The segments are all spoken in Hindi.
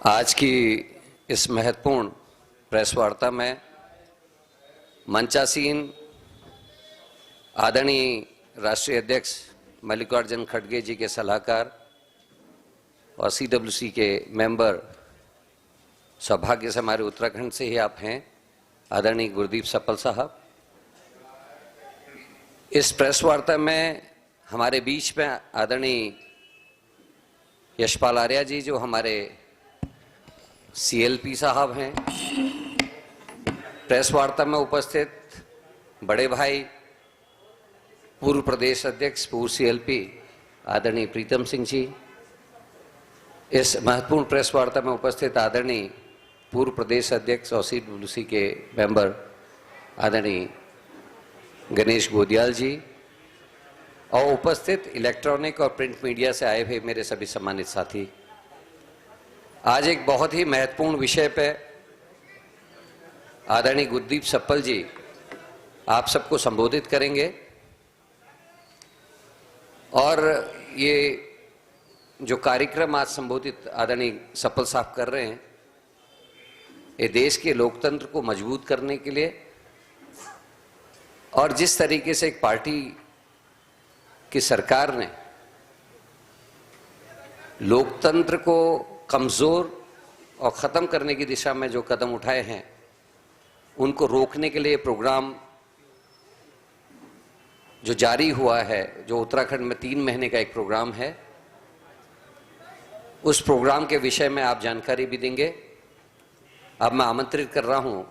आज की इस महत्वपूर्ण प्रेस वार्ता में मंचासीन आदरणीय राष्ट्रीय अध्यक्ष मल्लिकार्जुन खड़गे जी के सलाहकार और सीडब्ल्यूसी के मेंबर, सौभाग्य से हमारे उत्तराखंड से ही आप हैं, आदरणीय गुरदीप सप्पल साहब। इस प्रेस वार्ता में हमारे बीच में आदरणीय यशपाल आर्या जी, जो हमारे सीएलपी साहब हैं। प्रेस वार्ता में उपस्थित बड़े भाई, पूर्व प्रदेश अध्यक्ष, पूर्व सीएलपी आदरणीय प्रीतम सिंह जी। इस महत्वपूर्ण प्रेस वार्ता में उपस्थित आदरणीय पूर्व प्रदेश अध्यक्ष और सीडब्ल्यूसी के मेंबर आदरणीय गणेश गोदियाल जी, और उपस्थित इलेक्ट्रॉनिक और प्रिंट मीडिया से आए हुए मेरे सभी सम्मानित साथी। आज एक बहुत ही महत्वपूर्ण विषय पे आदरणीय गुरदीप सप्पल जी आप सबको संबोधित करेंगे, और ये जो कार्यक्रम आज संबोधित आदरणीय सप्पल साहब कर रहे हैं, ये देश के लोकतंत्र को मजबूत करने के लिए, और जिस तरीके से एक पार्टी की सरकार ने लोकतंत्र को कमजोर और खत्म करने की दिशा में जो कदम उठाए हैं, उनको रोकने के लिए प्रोग्राम जो जारी हुआ है, जो उत्तराखंड में 3 महीने का एक प्रोग्राम है, उस प्रोग्राम के विषय में आप जानकारी भी देंगे। अब मैं आमंत्रित कर रहा हूं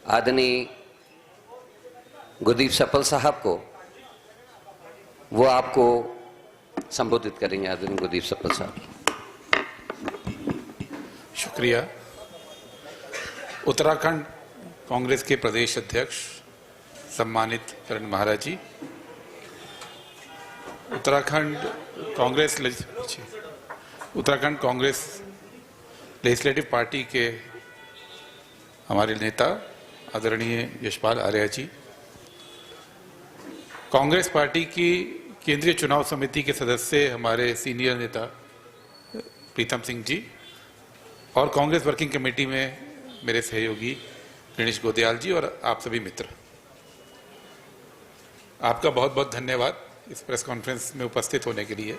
आदरणीय गुरदीप सप्पल साहब को, वो आपको संबोधित करेंगे। आदरणीय गुरदीप सप्पल साहब। शुक्रिया। उत्तराखंड कांग्रेस के प्रदेश अध्यक्ष सम्मानित करण महाराज जी, उत्तराखंड कांग्रेस लेजिस्लेटिव पार्टी के हमारे नेता आदरणीय यशपाल आर्या जी, कांग्रेस पार्टी की केंद्रीय चुनाव समिति के सदस्य हमारे सीनियर नेता प्रीतम सिंह जी, और कांग्रेस वर्किंग कमेटी में मेरे सहयोगी गणेश गोदियाल जी, और आप सभी मित्र, आपका बहुत बहुत धन्यवाद इस प्रेस कॉन्फ्रेंस में उपस्थित होने के लिए।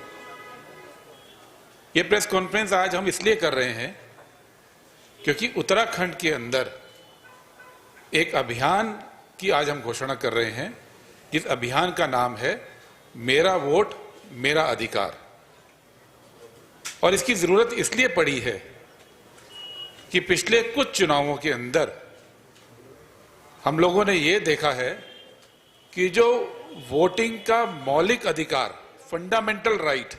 यह प्रेस कॉन्फ्रेंस आज हम इसलिए कर रहे हैं क्योंकि उत्तराखंड के अंदर एक अभियान की आज हम घोषणा कर रहे हैं, जिस अभियान का नाम है मेरा वोट मेरा अधिकार। और इसकी जरूरत इसलिए पड़ी है कि पिछले कुछ चुनावों के अंदर हम लोगों ने ये देखा है कि जो वोटिंग का मौलिक अधिकार, फंडामेंटल राइट,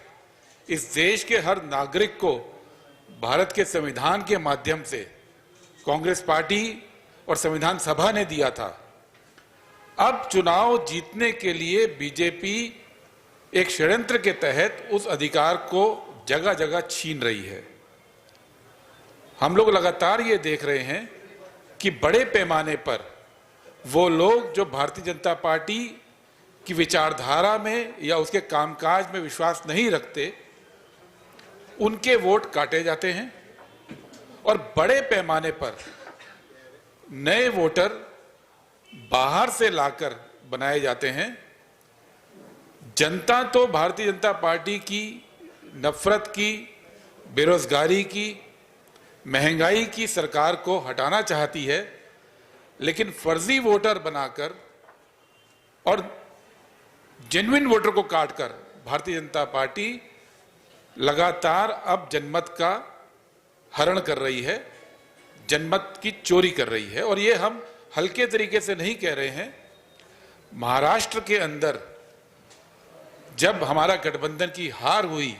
इस देश के हर नागरिक को भारत के संविधान के माध्यम से कांग्रेस पार्टी और संविधान सभा ने दिया था, अब चुनाव जीतने के लिए बीजेपी एक षड्यंत्र के तहत उस अधिकार को जगह जगह छीन रही है। हम लोग लगातार ये देख रहे हैं कि बड़े पैमाने पर वो लोग जो भारतीय जनता पार्टी की विचारधारा में या उसके कामकाज में विश्वास नहीं रखते, उनके वोट काटे जाते हैं, और बड़े पैमाने पर नए वोटर बाहर से लाकर बनाए जाते हैं। जनता तो भारतीय जनता पार्टी की नफरत की, बेरोजगारी की, महंगाई की सरकार को हटाना चाहती है, लेकिन फर्जी वोटर बनाकर और जेन्युइन वोटर को काटकर भारतीय जनता पार्टी लगातार अब जनमत का हरण कर रही है, जनमत की चोरी कर रही है। और ये हम हल्के तरीके से नहीं कह रहे हैं। महाराष्ट्र के अंदर जब हमारा गठबंधन की हार हुई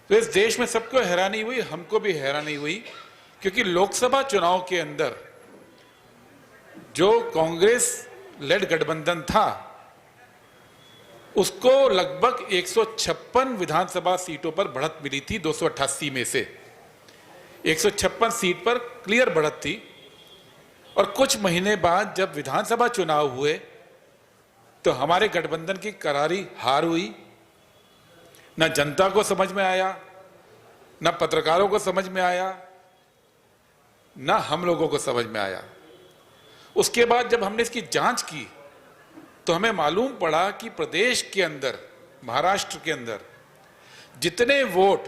तो इस देश में सबको हैरानी हुई, हमको भी हैरानी हुई, क्योंकि लोकसभा चुनाव के अंदर जो कांग्रेस लेड गठबंधन था, उसको लगभग 156 विधानसभा सीटों पर बढ़त मिली थी। 288 में से 156 सीट पर क्लियर बढ़त थी। और कुछ महीने बाद जब विधानसभा चुनाव हुए तो हमारे गठबंधन की करारी हार हुई। न जनता को समझ में आया, न पत्रकारों को समझ में आया, न हम लोगों को समझ में आया। उसके बाद जब हमने इसकी जांच की तो हमें मालूम पड़ा कि प्रदेश के अंदर, महाराष्ट्र के अंदर जितने वोट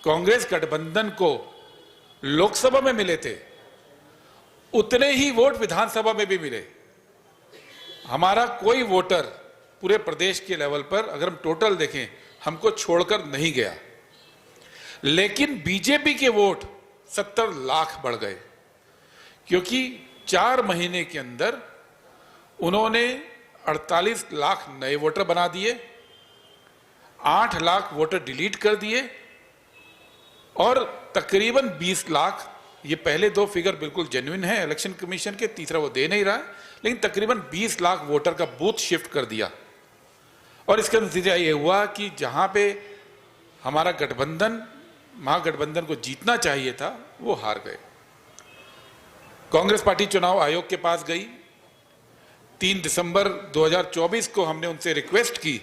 कांग्रेस गठबंधन को लोकसभा में मिले थे, उतने ही वोट विधानसभा में भी मिले। हमारा कोई वोटर पूरे प्रदेश के लेवल पर अगर हम टोटल देखें, हमको छोड़कर नहीं गया। लेकिन बीजेपी के वोट 70 लाख बढ़ गए, क्योंकि 4 महीने के अंदर उन्होंने 48 लाख नए वोटर बना दिए, 8 लाख वोटर डिलीट कर दिए और तकरीबन 20 लाख, ये पहले 2 फिगर बिल्कुल जेन्युइन है इलेक्शन कमीशन के, तीसरा वो दे नहीं रहा है, लेकिन तकरीबन 20 लाख वोटर का बूथ शिफ्ट कर दिया। और इसका नतीजा ये हुआ कि जहां पे हमारा गठबंधन, महागठबंधन को जीतना चाहिए था, वो हार गए। कांग्रेस पार्टी चुनाव आयोग के पास गई। 3 दिसंबर 2024 को हमने उनसे रिक्वेस्ट की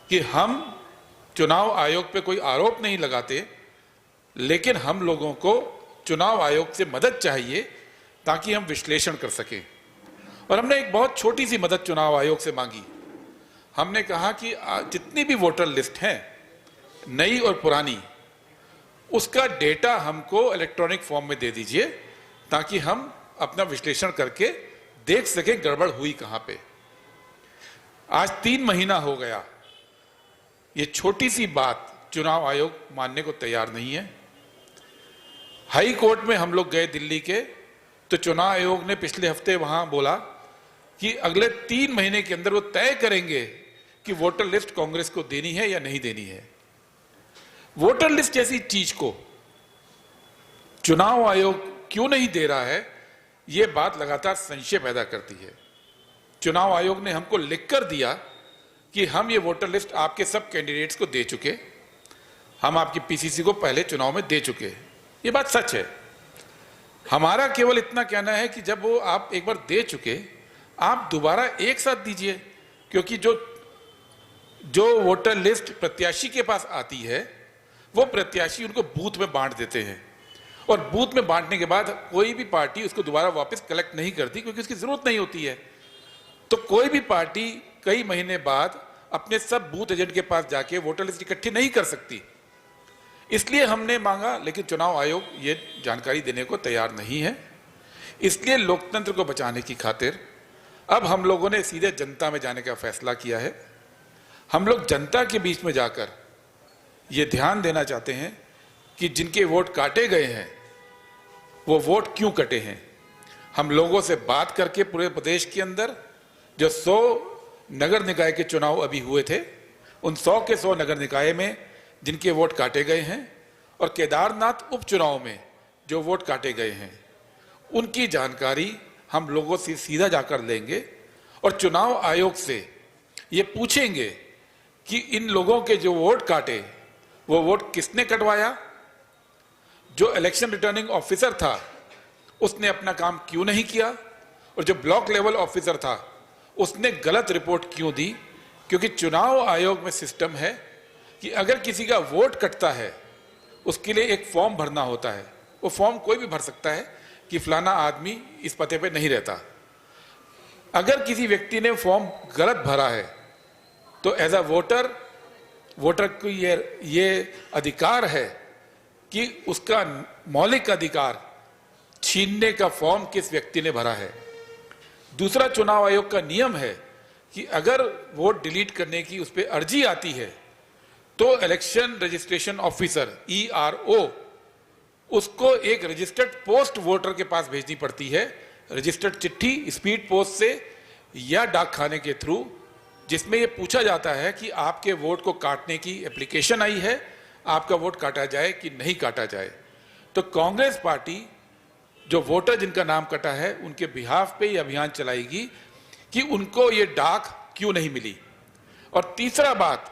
कि हम चुनाव आयोग पे कोई आरोप नहीं लगाते, लेकिन हम लोगों को चुनाव आयोग से मदद चाहिए ताकि हम विश्लेषण कर सकें। और हमने एक बहुत छोटी सी मदद चुनाव आयोग से मांगी। हमने कहा कि जितनी भी वोटर लिस्ट है, नई और पुरानी, उसका डेटा हमको इलेक्ट्रॉनिक फॉर्म में दे दीजिए ताकि हम अपना विश्लेषण करके देख सकें गड़बड़ हुई कहां पे। आज 3 महीना हो गया, ये छोटी सी बात चुनाव आयोग मानने को तैयार नहीं है। हाई कोर्ट में हम लोग गए दिल्ली के, तो चुनाव आयोग ने पिछले हफ्ते वहां बोला कि अगले 3 महीने के अंदर वो तय करेंगे कि वोटर लिस्ट कांग्रेस को देनी है या नहीं देनी है। वोटर लिस्ट जैसी चीज को चुनाव आयोग क्यों नहीं दे रहा है, यह बात लगातार संशय पैदा करती है। चुनाव आयोग ने हमको लिखकर दिया कि हम ये वोटर लिस्ट आपके सब कैंडिडेट्स को दे चुके, हम आपकी पीसीसी को पहले चुनाव में दे चुके। ये बात सच है। हमारा केवल इतना कहना है कि जब वो आप एक बार दे चुके, आप दोबारा एक साथ दीजिए, क्योंकि जो वोटर लिस्ट प्रत्याशी के पास आती है, वो प्रत्याशी उनको बूथ में बांट देते हैं, और बूथ में बांटने के बाद कोई भी पार्टी उसको दोबारा वापस कलेक्ट नहीं करती, क्योंकि उसकी जरूरत नहीं होती है। तो कोई भी पार्टी कई महीने बाद अपने सब बूथ एजेंट के पास जाके वोटर लिस्ट इकट्ठी नहीं कर सकती। इसलिए हमने मांगा, लेकिन चुनाव आयोग ये जानकारी देने को तैयार नहीं है। इसलिए लोकतंत्र को बचाने की खातिर अब हम लोगों ने सीधे जनता में जाने का फैसला किया है। हम लोग जनता के बीच में जाकर ये ध्यान देना चाहते हैं कि जिनके वोट काटे गए हैं, वो वोट क्यों कटे हैं। हम लोगों से बात करके पूरे प्रदेश के अंदर जो 100 नगर निकाय के चुनाव अभी हुए थे, उन 100 के 100 नगर निकाय में जिनके वोट काटे गए हैं, और केदारनाथ उपचुनाव में जो वोट काटे गए हैं, उनकी जानकारी हम लोगों से सीधा जाकर लेंगे और चुनाव आयोग से ये पूछेंगे कि इन लोगों के जो वोट काटे, वो वोट किसने कटवाया। जो इलेक्शन रिटर्निंग ऑफिसर था, उसने अपना काम क्यों नहीं किया, और जो ब्लॉक लेवल ऑफिसर था, उसने गलत रिपोर्ट क्यों दी। क्योंकि चुनाव आयोग में सिस्टम है कि अगर किसी का वोट कटता है, उसके लिए एक फॉर्म भरना होता है। वो फॉर्म कोई भी भर सकता है कि फलाना आदमी इस पते पे नहीं रहता। अगर किसी व्यक्ति ने फॉर्म गलत भरा है, तो एज अ वोटर को ये अधिकार है कि उसका मौलिक अधिकार छीनने का फॉर्म किस व्यक्ति ने भरा है। दूसरा, चुनाव आयोग का नियम है कि अगर वोट डिलीट करने की उस पर अर्जी आती है, तो इलेक्शन रजिस्ट्रेशन ऑफिसर ERO उसको एक रजिस्टर्ड पोस्ट वोटर के पास भेजनी पड़ती है, रजिस्टर्ड चिट्ठी स्पीड पोस्ट से या डाक खाने के थ्रू, जिसमें यह पूछा जाता है कि आपके वोट को काटने की एप्लीकेशन आई है, आपका वोट काटा जाए कि नहीं काटा जाए। तो कांग्रेस पार्टी जो वोटर जिनका नाम कटा है, उनके बिहाफ पे ये अभियान चलाएगी कि उनको ये डाक क्यों नहीं मिली। और तीसरा बात,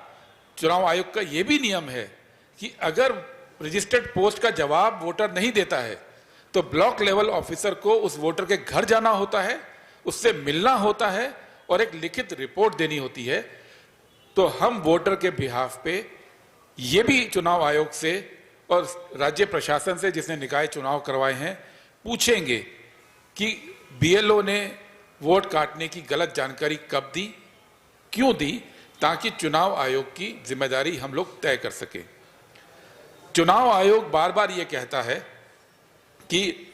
चुनाव आयोग का ये भी नियम है कि अगर रजिस्टर्ड पोस्ट का जवाब वोटर नहीं देता है, तो ब्लॉक लेवल ऑफिसर को उस वोटर के घर जाना होता है, उससे मिलना होता है और एक लिखित रिपोर्ट देनी होती है। तो हम वोटर के बिहाफ पे ये भी चुनाव आयोग से और राज्य प्रशासन से, जिसने निकाय चुनाव करवाए हैं, पूछेंगे कि बीएलओ ने वोट काटने की गलत जानकारी कब दी, क्यों दी, ताकि चुनाव आयोग की जिम्मेदारी हम लोग तय कर सके। चुनाव आयोग बार बार ये कहता है कि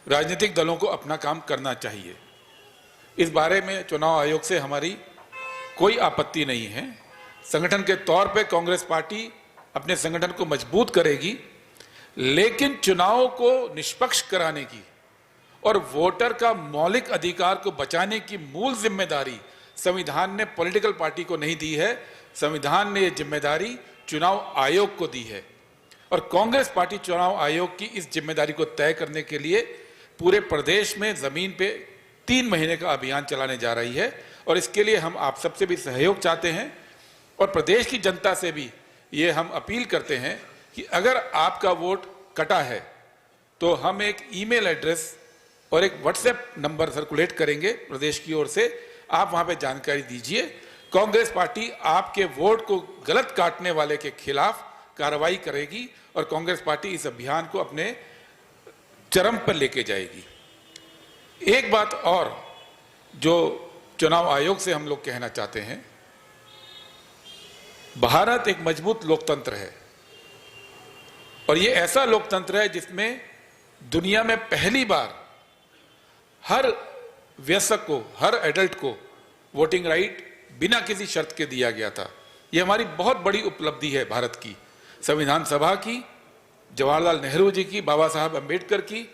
राजनीतिक दलों को अपना काम करना चाहिए। इस बारे में चुनाव आयोग से हमारी कोई आपत्ति नहीं है। संगठन के तौर पे कांग्रेस पार्टी अपने संगठन को मजबूत करेगी, लेकिन चुनाव को निष्पक्ष कराने की और वोटर का मौलिक अधिकार को बचाने की मूल जिम्मेदारी संविधान ने पॉलिटिकल पार्टी को नहीं दी है। संविधान ने यह जिम्मेदारी चुनाव आयोग को दी है और कांग्रेस पार्टी चुनाव आयोग की इस जिम्मेदारी को तय करने के लिए पूरे प्रदेश में जमीन पे 3 महीने का अभियान चलाने जा रही है। और इसके लिए हम आप सबसे भी सहयोग चाहते हैं और प्रदेश की जनता से भी ये हम अपील करते हैं कि अगर आपका वोट कटा है तो हम एक ईमेल एड्रेस और एक व्हाट्सएप नंबर सर्कुलेट करेंगे प्रदेश की ओर से, आप वहां पे जानकारी दीजिए। कांग्रेस पार्टी आपके वोट को गलत काटने वाले के खिलाफ कार्रवाई करेगी और कांग्रेस पार्टी इस अभियान को अपने चरम पर लेके जाएगी। एक बात और जो चुनाव आयोग से हम लोग कहना चाहते हैं, भारत एक मजबूत लोकतंत्र है और ये ऐसा लोकतंत्र है जिसमें दुनिया में पहली बार हर वयस्क को, हर एडल्ट को वोटिंग राइट बिना किसी शर्त के दिया गया था। यह हमारी बहुत बड़ी उपलब्धि है भारत की, संविधान सभा की, जवाहरलाल नेहरू जी की, बाबा साहब अंबेडकर की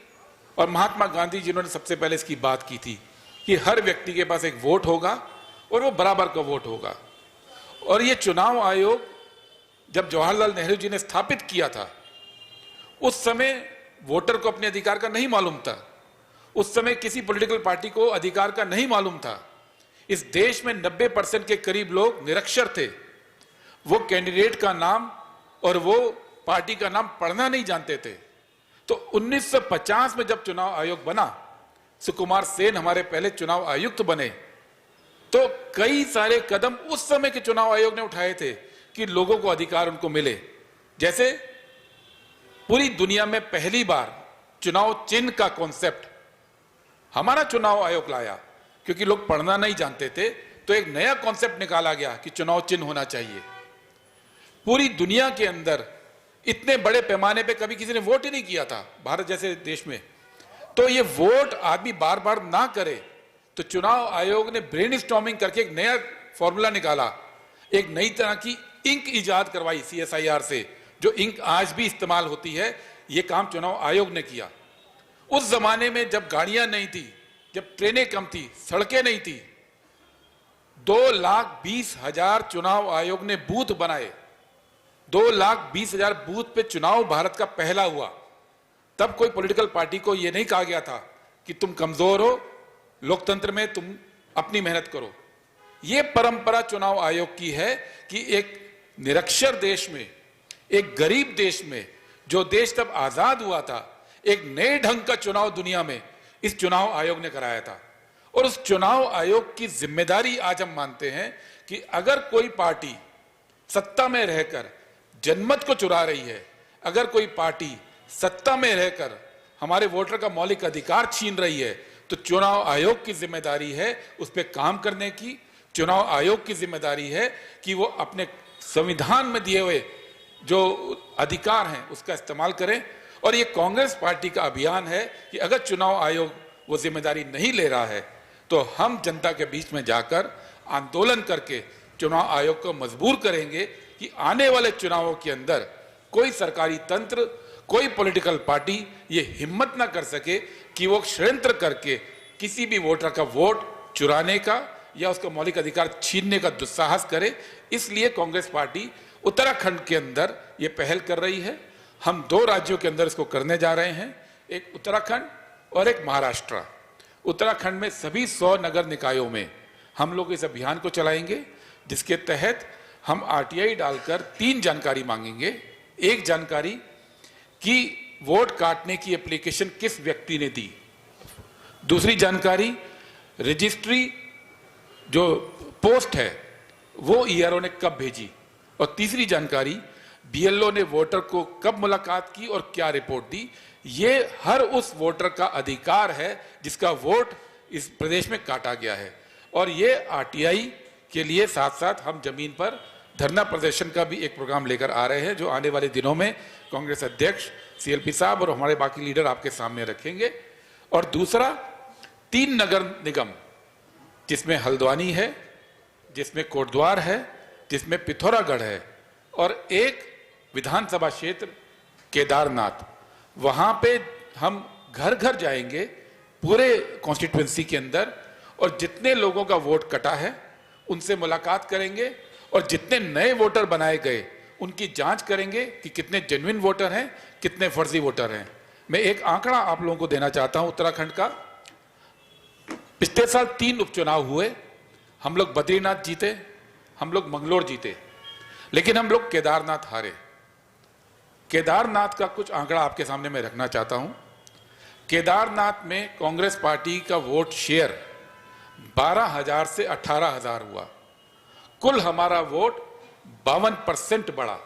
और महात्मा गांधी जिन्होंने सबसे पहले इसकी बात की थी कि हर व्यक्ति के पास एक वोट होगा और वो बराबर का वोट होगा। और ये चुनाव आयोग जब जवाहरलाल नेहरू जी ने स्थापित किया था, उस समय वोटर को अपने अधिकार का नहीं मालूम था। उस समय किसी पॉलिटिकल पार्टी को अधिकार का नहीं मालूम था। इस देश में 90% के करीब लोग निरक्षर थे। वो कैंडिडेट का नाम और वो पार्टी का नाम पढ़ना नहीं जानते थे। तो 1950 में जब चुनाव आयोग बना, सुकुमार सेन हमारे पहले चुनाव आयुक्त बने, तो कई सारे कदम उस समय के चुनाव आयोग ने उठाए थे कि लोगों को अधिकार उनको मिले। जैसे पूरी दुनिया में पहली बार चुनाव चिन्ह का कॉन्सेप्ट हमारा चुनाव आयोग लाया, क्योंकि लोग पढ़ना नहीं जानते थे। तो एक नया कॉन्सेप्ट निकाला गया कि चुनाव चिन्ह होना चाहिए। पूरी दुनिया के अंदर इतने बड़े पैमाने पे कभी किसी ने वोट ही नहीं किया था भारत जैसे देश में। तो ये वोट आदमी बार बार ना करे, तो चुनाव आयोग ने ब्रेनस्टॉर्मिंग करके एक नया फॉर्मूला निकाला, एक नई तरह की इंक इजाद करवाई CSIR से, जो इंक आज भी इस्तेमाल होती है। ये काम चुनाव आयोग ने किया। उस जमाने में जब गाड़ियां नहीं थी, जब ट्रेनें कम थी, सड़कें नहीं थी, 2,20,000 चुनाव आयोग ने बूथ बनाए। 2,20,000 बूथ पे चुनाव भारत का पहला हुआ। तब कोई पॉलिटिकल पार्टी को यह नहीं कहा गया था कि तुम कमजोर हो, लोकतंत्र में तुम अपनी मेहनत करो। यह परंपरा चुनाव आयोग की है कि एक निरक्षर देश में, एक गरीब देश में, जो देश तब आजाद हुआ था, एक नए ढंग का चुनाव दुनिया में इस चुनाव आयोग ने कराया था। और उस चुनाव आयोग की जिम्मेदारी आज हम मानते हैं कि अगर कोई पार्टी सत्ता में रहकर जनमत को चुरा रही है, अगर कोई पार्टी सत्ता में रहकर हमारे वोटर का मौलिक अधिकार छीन रही है, तो चुनाव आयोग की जिम्मेदारी है उस पर काम करने की। चुनाव आयोग की जिम्मेदारी है कि वो अपने संविधान में दिए हुए जो अधिकार हैं उसका इस्तेमाल करें। और ये कांग्रेस पार्टी का अभियान है कि अगर चुनाव आयोग वो जिम्मेदारी नहीं ले रहा है, तो हम जनता के बीच में जाकर आंदोलन करके चुनाव आयोग को मजबूर करेंगे कि आने वाले चुनावों के अंदर कोई सरकारी तंत्र, कोई पॉलिटिकल पार्टी ये हिम्मत ना कर सके कि वो षड्यंत्र करके किसी भी वोटर का वोट चुराने का या उसका मौलिक अधिकार छीनने का दुस्साहस करे। इसलिए कांग्रेस पार्टी उत्तराखंड के अंदर ये पहल कर रही है। हम 2 राज्यों के अंदर इसको करने जा रहे हैं, एक उत्तराखंड और एक महाराष्ट्र। उत्तराखंड में सभी 100 नगर निकायों में हम लोग इस अभियान को चलाएंगे, जिसके तहत हम RTI डालकर 3 जानकारी मांगेंगे। एक जानकारी कि वोट काटने की एप्लीकेशन किस व्यक्ति ने दी, दूसरी जानकारी रजिस्ट्री जो पोस्ट है वो ERO ने कब भेजी, और तीसरी जानकारी बीएलओ ने वोटर को कब मुलाकात की और क्या रिपोर्ट दी, ये हर उस वोटर का अधिकार है जिसका वोट इस प्रदेश में काटा गया है। और ये आरटीआई के लिए साथ साथ हम जमीन पर धरना प्रदर्शन का भी एक प्रोग्राम लेकर आ रहे हैं, जो आने वाले दिनों में कांग्रेस अध्यक्ष सीएलपी साहब और हमारे बाकी लीडर आपके सामने रखेंगे। और दूसरा, 3 नगर निगम जिसमें हल्द्वानी है, जिसमें कोटद्वार है, जिसमें पिथौरागढ़ है, और एक विधानसभा क्षेत्र केदारनाथ, वहां पे हम घर घर जाएंगे पूरे कॉन्स्टिट्यूएंसी के अंदर, और जितने लोगों का वोट कटा है उनसे मुलाकात करेंगे, और जितने नए वोटर बनाए गए उनकी जांच करेंगे कि कितने जेन्युइन वोटर हैं, कितने फर्जी वोटर हैं। मैं एक आंकड़ा आप लोगों को देना चाहता हूं उत्तराखंड का। पिछले साल 3 उपचुनाव हुए, हम लोग बद्रीनाथ जीते, हम लोग मंगलोर जीते, लेकिन हम लोग केदारनाथ हारे। केदारनाथ का कुछ आंकड़ा आपके सामने मैं रखना चाहता हूं। केदारनाथ में कांग्रेस पार्टी का वोट शेयर 12,000 से 18,000 हुआ। कुल हमारा वोट 52% बढ़ा।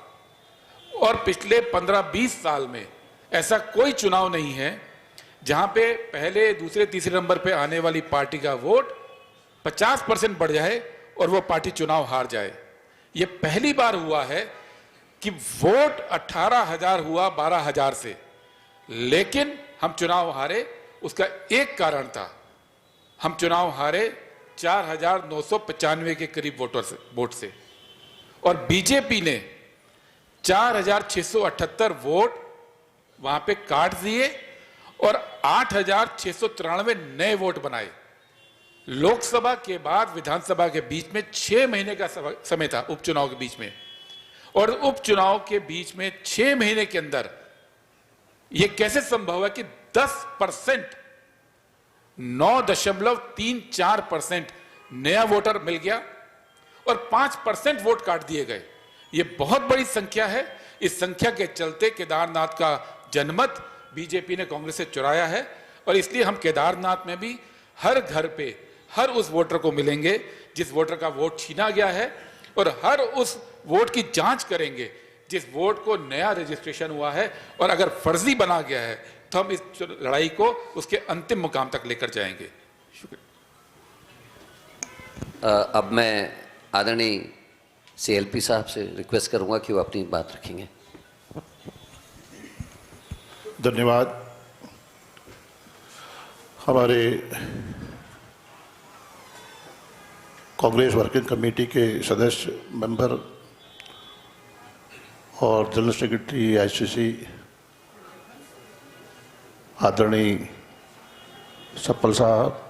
और पिछले 15-20 साल में ऐसा कोई चुनाव नहीं है जहां पे पहले, दूसरे, तीसरे नंबर पे आने वाली पार्टी का वोट 50% बढ़ जाए और वो पार्टी चुनाव हार जाए। ये पहली बार हुआ है कि वोट 18,000 हुआ 12,000 से, लेकिन हम चुनाव हारे। उसका एक कारण था, हम चुनाव हारे 4,995 के करीब वोट से, और बीजेपी ने 4,678 वोट वहां पे काट दिए और 8,693 नए वोट बनाए। लोकसभा के बाद विधानसभा के बीच में 6 महीने का समय था उपचुनाव के बीच में, और उपचुनाव के बीच में 6 महीने के अंदर यह कैसे संभव है कि 10%, 9.34% नया वोटर मिल गया और 5% वोट काट दिए गए। यह बहुत बड़ी संख्या है। इस संख्या के चलते केदारनाथ का जनमत बीजेपी ने कांग्रेस से चुराया है, और इसलिए हम केदारनाथ में भी हर घर पे हर उस वोटर को मिलेंगे जिस वोटर का वोट छीना गया है, और हर उस वोट की जांच करेंगे जिस वोट को नया रजिस्ट्रेशन हुआ है, और अगर फर्जी बना गया है तो हम इस लड़ाई को उसके अंतिम मुकाम तक लेकर जाएंगे। शुक्रिया। अब मैं आदरणीय सीएलपी साहब से रिक्वेस्ट करूंगा कि वो अपनी बात रखेंगे। धन्यवाद। हमारे कांग्रेस वर्किंग कमेटी के सदस्य, मेंबर और जनरल सेक्रेटरी आईसीसी आदरणीय सप्पल साहब,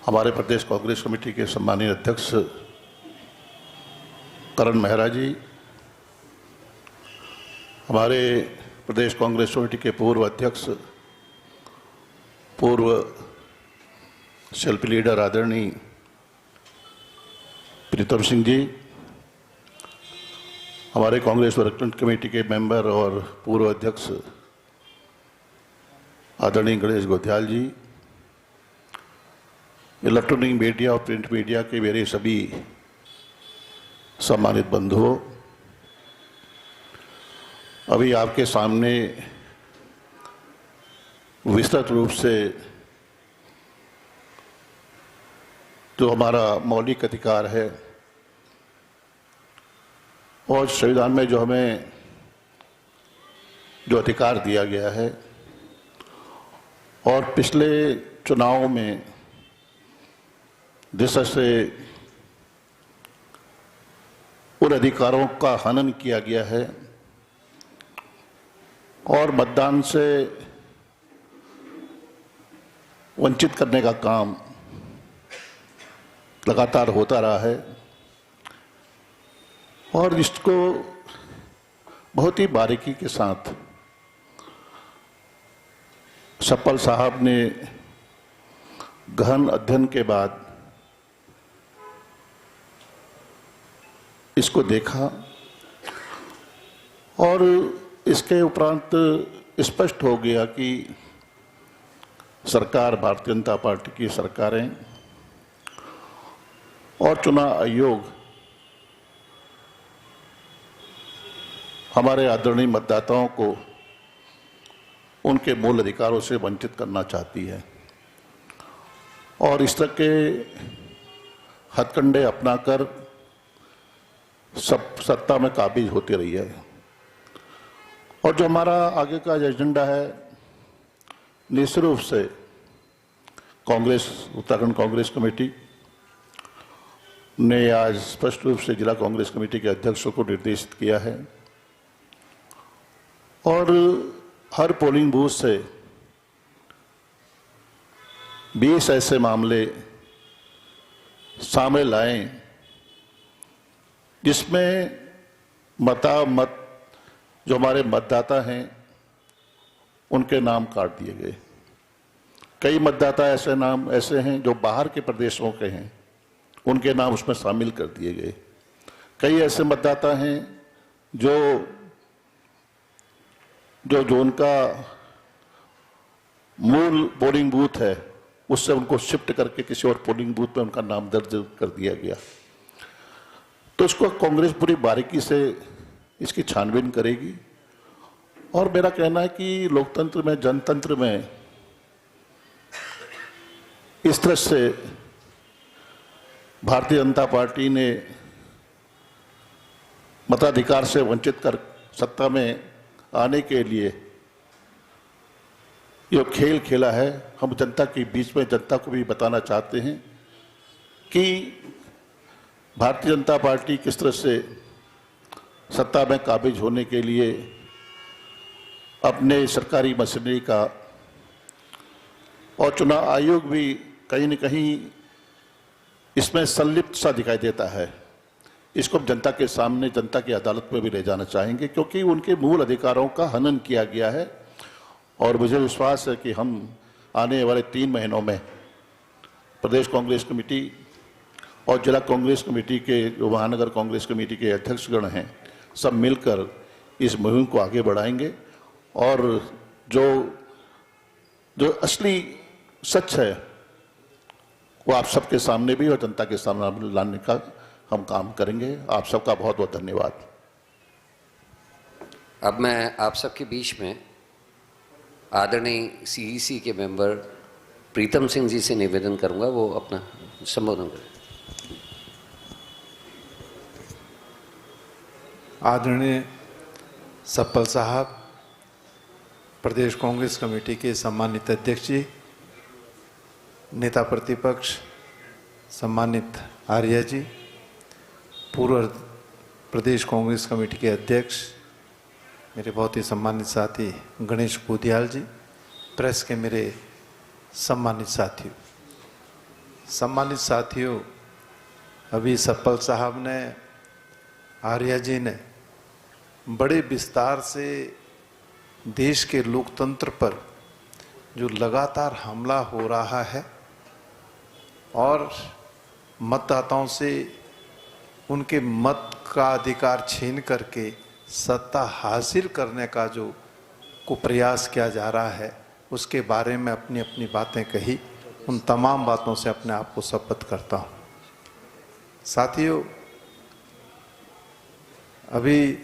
हमारे प्रदेश कांग्रेस कमेटी के सम्मानीय अध्यक्ष करण मेहरा जी, हमारे प्रदेश कांग्रेस कमेटी के पूर्व अध्यक्ष, पूर्व सेल्फी लीडर आदरणीय प्रीतम सिंह जी, हमारे कांग्रेस वर्किंग कमेटी के मेंबर और पूर्व अध्यक्ष आदरणीय गणेश गोध्याल जी, इलेक्ट्रॉनिक मीडिया और प्रिंट मीडिया के मेरे सभी सम्मानित बंधुओं, अभी आपके सामने विस्तृत रूप से जो हमारा मौलिक अधिकार है और संविधान में जो हमें जो अधिकार दिया गया है, और पिछले चुनाव में जिस तरह से उन अधिकारों का हनन किया गया है और मतदान से वंचित करने का काम लगातार होता रहा है, और इसको बहुत ही बारीकी के साथ सप्पल साहब ने गहन अध्ययन के बाद इसको देखा, और इसके उपरांत स्पष्ट हो गया कि सरकार, भारतीय जनता पार्टी की सरकारें और चुनाव आयोग हमारे आदरणीय मतदाताओं को उनके मूल अधिकारों से वंचित करना चाहती है और इस तरह के हथकंडे अपनाकर सब सत्ता में काबिज होती रही है। और जो हमारा आगे का एजेंडा है, निश्चित रूप से कांग्रेस, उत्तराखंड कांग्रेस कमेटी ने आज स्पष्ट रूप से जिला कांग्रेस कमेटी के अध्यक्षों को निर्देशित किया है और हर पोलिंग बूथ से 20 ऐसे मामले सामने लाएं जिसमें जो हमारे मतदाता हैं उनके नाम काट दिए गए। कई मतदाता ऐसे हैं जो बाहर के प्रदेशों के हैं, उनके नाम उसमें शामिल कर दिए गए। कई ऐसे मतदाता हैं जो उनका मूल पोलिंग बूथ है उससे उनको शिफ्ट करके किसी और पोलिंग बूथ में उनका नाम दर्ज कर दिया गया। तो इसको कांग्रेस पूरी बारीकी से इसकी छानबीन करेगी और मेरा कहना है कि लोकतंत्र में, जनतंत्र में इस तरह से भारतीय जनता पार्टी ने मताधिकार से वंचित कर सत्ता में आने के लिए ये खेल खेला है। हम जनता के बीच में जनता को भी बताना चाहते हैं कि भारतीय जनता पार्टी किस तरह से सत्ता में काबिज होने के लिए अपने सरकारी मशीनरी का और चुनाव आयोग भी कहीं न कहीं इसमें संलिप्त सा दिखाई देता है। इसको हम जनता के सामने, जनता की अदालत में भी ले जाना चाहेंगे क्योंकि उनके मूल अधिकारों का हनन किया गया है और मुझे विश्वास है कि हम आने वाले 3 महीनों में प्रदेश कांग्रेस कमेटी और जिला कांग्रेस कमेटी के जो महानगर कांग्रेस कमेटी के अध्यक्षगण हैं, सब मिलकर इस मुहिम को आगे बढ़ाएंगे और जो असली सच है वो आप सबके सामने भी और जनता के सामने लाने का हम काम करेंगे। आप सबका बहुत बहुत धन्यवाद। अब मैं आप सबके बीच में आदरणीय सीईसी के मेंबर प्रीतम सिंह जी से निवेदन करूंगा, वो अपना संबोधन करें। आदरणीय सप्पल साहब, प्रदेश कांग्रेस कमेटी के सम्मानित अध्यक्ष जी, नेता प्रतिपक्ष सम्मानित आर्य जी, पूर्व प्रदेश कांग्रेस कमेटी के अध्यक्ष मेरे बहुत ही सम्मानित साथी गणेश बुधियाल जी, प्रेस के मेरे सम्मानित साथियों, अभी सप्पल साहब ने, आर्य जी ने बड़े विस्तार से देश के लोकतंत्र पर जो लगातार हमला हो रहा है और मतदाताओं से उनके मत का अधिकार छीन करके सत्ता हासिल करने का जो प्रयास किया जा रहा है उसके बारे में अपनी अपनी बातें कही। उन तमाम बातों से अपने आप को शपथ करता हूँ। साथियों, अभी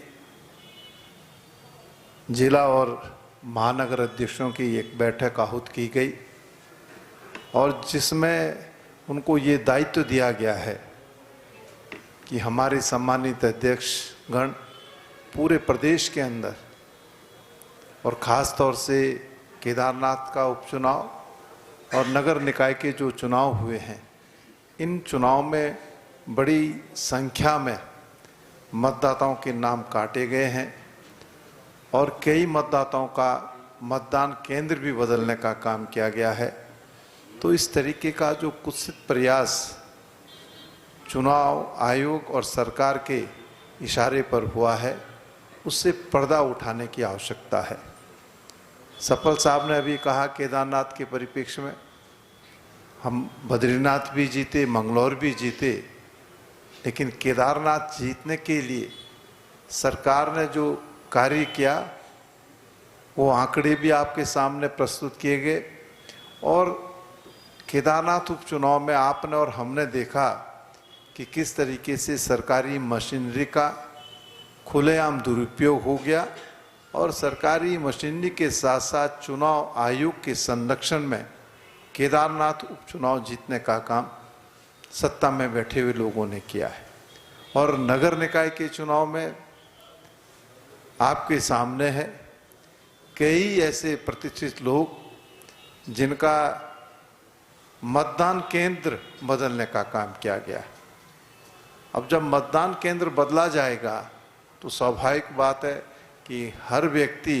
जिला और महानगर अध्यक्षों की एक बैठक आहूत की गई और जिसमें उनको ये दायित्व दिया गया है कि हमारे सम्मानित अध्यक्ष गण पूरे प्रदेश के अंदर और ख़ास तौर से केदारनाथ का उपचुनाव और नगर निकाय के जो चुनाव हुए हैं, इन चुनाव में बड़ी संख्या में मतदाताओं के नाम काटे गए हैं और कई मतदाताओं का मतदान केंद्र भी बदलने का काम किया गया है। तो इस तरीके का जो कुत्सित प्रयास चुनाव आयोग और सरकार के इशारे पर हुआ है, उससे पर्दा उठाने की आवश्यकता है। सप्पल साहब ने अभी कहा केदारनाथ के परिप्रेक्ष्य में हम बद्रीनाथ भी जीते, मंगलौर भी जीते, लेकिन केदारनाथ जीतने के लिए सरकार ने जो कार्य किया वो आंकड़े भी आपके सामने प्रस्तुत किए गए और केदारनाथ उपचुनाव में आपने और हमने देखा कि किस तरीके से सरकारी मशीनरी का खुलेआम दुरुपयोग हो गया और सरकारी मशीनरी के साथ साथ चुनाव आयोग के संरक्षण में केदारनाथ उपचुनाव जीतने का काम सत्ता में बैठे हुए लोगों ने किया है। और नगर निकाय के चुनाव में आपके सामने है कई ऐसे प्रतिष्ठित लोग जिनका मतदान केंद्र बदलने का काम किया गया है। अब जब मतदान केंद्र बदला जाएगा तो स्वाभाविक बात है कि हर व्यक्ति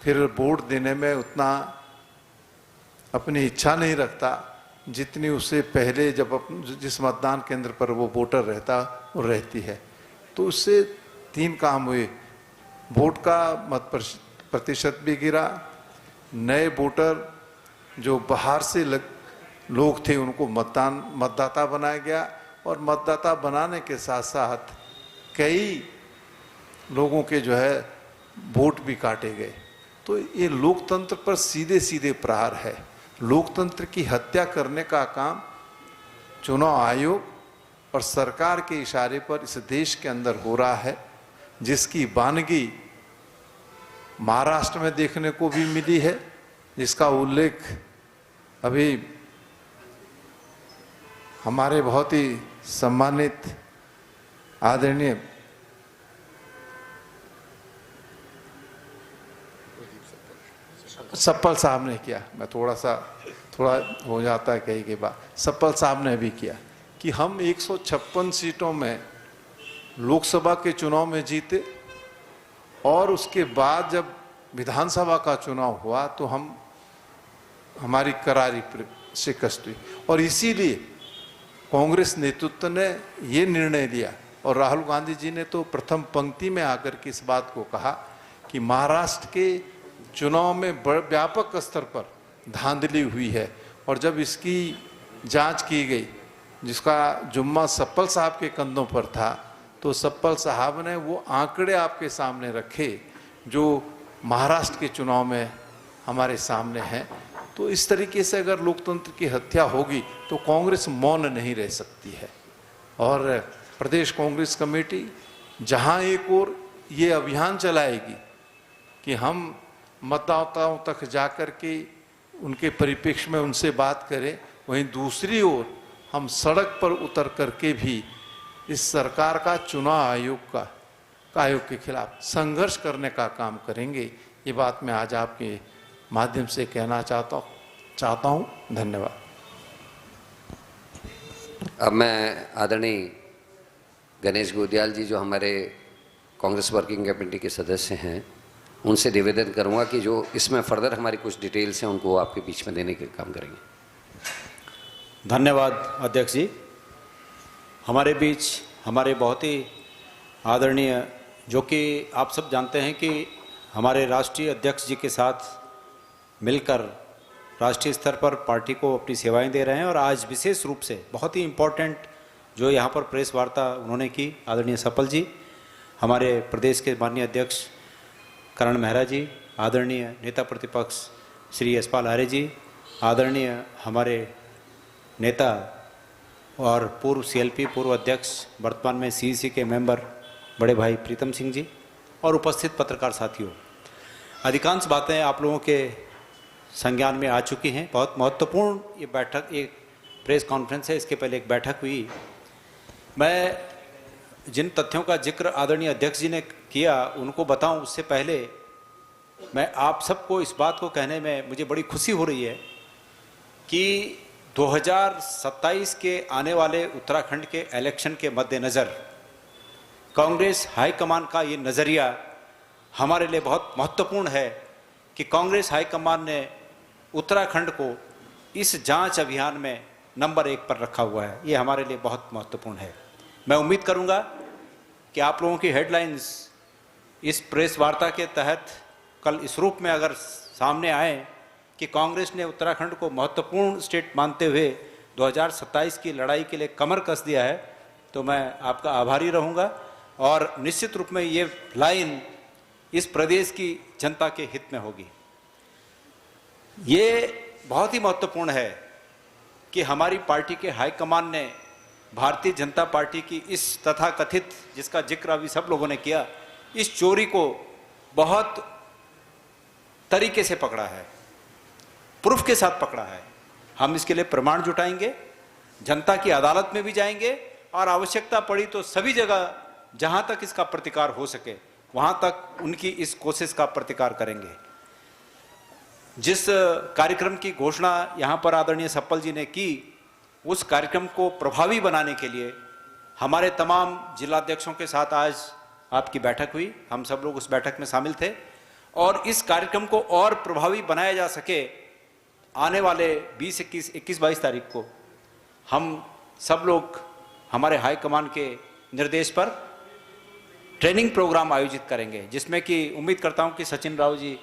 फिर वोट देने में उतना अपनी इच्छा नहीं रखता जितनी उससे पहले जब जिस मतदान केंद्र पर वो वोटर रहता वो रहती है। तो उससे 3 काम हुए, वोट का मत प्रतिशत भी गिरा, नए वोटर जो बाहर से लोग थे उनको मतदाता बनाया गया और मतदाता बनाने के साथ साथ कई लोगों के जो है वोट भी काटे गए। तो ये लोकतंत्र पर सीधे सीधे प्रहार है। लोकतंत्र की हत्या करने का काम चुनाव आयोग और सरकार के इशारे पर इस देश के अंदर हो रहा है, जिसकी वानगी महाराष्ट्र में देखने को भी मिली है, जिसका उल्लेख अभी हमारे बहुत ही सम्मानित आदरणीय सप्पल साहब ने किया। मैं थोड़ा हो जाता है कहीं के बाद, सप्पल साहब ने भी किया कि हम 156 सीटों में लोकसभा के चुनाव में जीते और उसके बाद जब विधानसभा का चुनाव हुआ तो हमारी करारी शिकस्त हुई। और इसीलिए कांग्रेस नेतृत्व ने ये निर्णय लिया और राहुल गांधी जी ने तो प्रथम पंक्ति में आकर के इस बात को कहा कि महाराष्ट्र के चुनाव में व्यापक स्तर पर धांधली हुई है। और जब इसकी जांच की गई, जिसका जुम्मा सप्पल साहब के कंधों पर था, तो सप्पल साहब ने वो आंकड़े आपके सामने रखे जो महाराष्ट्र के चुनाव में हमारे सामने हैं। तो इस तरीके से अगर लोकतंत्र की हत्या होगी तो कांग्रेस मौन नहीं रह सकती है। और प्रदेश कांग्रेस कमेटी जहां एक ओर ये अभियान चलाएगी कि हम मतदाताओं तक जाकर के उनके परिप्रेक्ष्य में उनसे बात करें, वहीं दूसरी ओर हम सड़क पर उतर करके भी इस सरकार का चुनाव आयोग के खिलाफ संघर्ष करने का काम करेंगे। ये बात मैं आज आपके माध्यम से कहना चाहता हूँ। धन्यवाद। अब मैं आदरणीय गणेश गोदियाल जी जो हमारे कांग्रेस वर्किंग कमेटी के सदस्य हैं उनसे निवेदन करूंगा कि जो इसमें फर्दर हमारी कुछ डिटेल्स हैं उनको आपके बीच में देने के काम करेंगे। धन्यवाद अध्यक्ष जी। हमारे बीच हमारे बहुत ही आदरणीय, जो कि आप सब जानते हैं कि हमारे राष्ट्रीय अध्यक्ष जी के साथ मिलकर राष्ट्रीय स्तर पर पार्टी को अपनी सेवाएं दे रहे हैं और आज विशेष रूप से बहुत ही इम्पोर्टेंट जो यहाँ पर प्रेस वार्ता उन्होंने की, आदरणीय सप्पल जी, हमारे प्रदेश के माननीय अध्यक्ष करण मेहरा जी, आदरणीय नेता प्रतिपक्ष श्री यशपाल आर्य जी, आदरणीय हमारे नेता और पूर्व सीएलपी पूर्व अध्यक्ष वर्तमान में सीईसी के मेंबर बड़े भाई प्रीतम सिंह जी और उपस्थित पत्रकार साथियों, अधिकांश बातें आप लोगों के संज्ञान में आ चुकी हैं। बहुत महत्वपूर्ण ये बैठक, एक प्रेस कॉन्फ्रेंस है, इसके पहले एक बैठक हुई। मैं जिन तथ्यों का जिक्र आदरणीय अध्यक्ष जी ने किया उनको बताऊं उससे पहले मैं आप सबको इस बात को कहने में मुझे बड़ी खुशी हो रही है कि 2027 के आने वाले उत्तराखंड के इलेक्शन के मद्देनज़र कांग्रेस हाईकमान का ये नज़रिया हमारे लिए बहुत महत्वपूर्ण है कि कांग्रेस हाईकमान ने उत्तराखंड को इस जांच अभियान में नंबर 1 पर रखा हुआ है। ये हमारे लिए बहुत महत्वपूर्ण है। मैं उम्मीद करूंगा कि आप लोगों की हेडलाइंस इस प्रेस वार्ता के तहत कल इस रूप में अगर सामने आए कि कांग्रेस ने उत्तराखंड को महत्वपूर्ण स्टेट मानते हुए 2027 की लड़ाई के लिए कमर कस दिया है, तो मैं आपका आभारी रहूंगा और निश्चित रूप में ये लाइन इस प्रदेश की जनता के हित में होगी। ये बहुत ही महत्वपूर्ण है कि हमारी पार्टी के हाईकमान ने भारतीय जनता पार्टी की इस तथाकथित, जिसका जिक्र अभी सब लोगों ने किया, इस चोरी को बहुत तरीके से पकड़ा है, प्रूफ के साथ पकड़ा है। हम इसके लिए प्रमाण जुटाएंगे, जनता की अदालत में भी जाएंगे और आवश्यकता पड़ी तो सभी जगह जहां तक इसका प्रतिकार हो सके वहां तक उनकी इस कोशिश का प्रतिकार करेंगे। जिस कार्यक्रम की घोषणा यहां पर आदरणीय सप्पल जी ने की, उस कार्यक्रम को प्रभावी बनाने के लिए हमारे तमाम जिलाध्यक्षों के साथ आज आपकी बैठक हुई। हम सब लोग उस बैठक में शामिल थे और इस कार्यक्रम को और प्रभावी बनाया जा सके, आने वाले 20, 21, 22 तारीख को हम सब लोग हमारे हाईकमान के निर्देश पर ट्रेनिंग प्रोग्राम आयोजित करेंगे, जिसमें कि उम्मीद करता हूं कि सचिन राव जी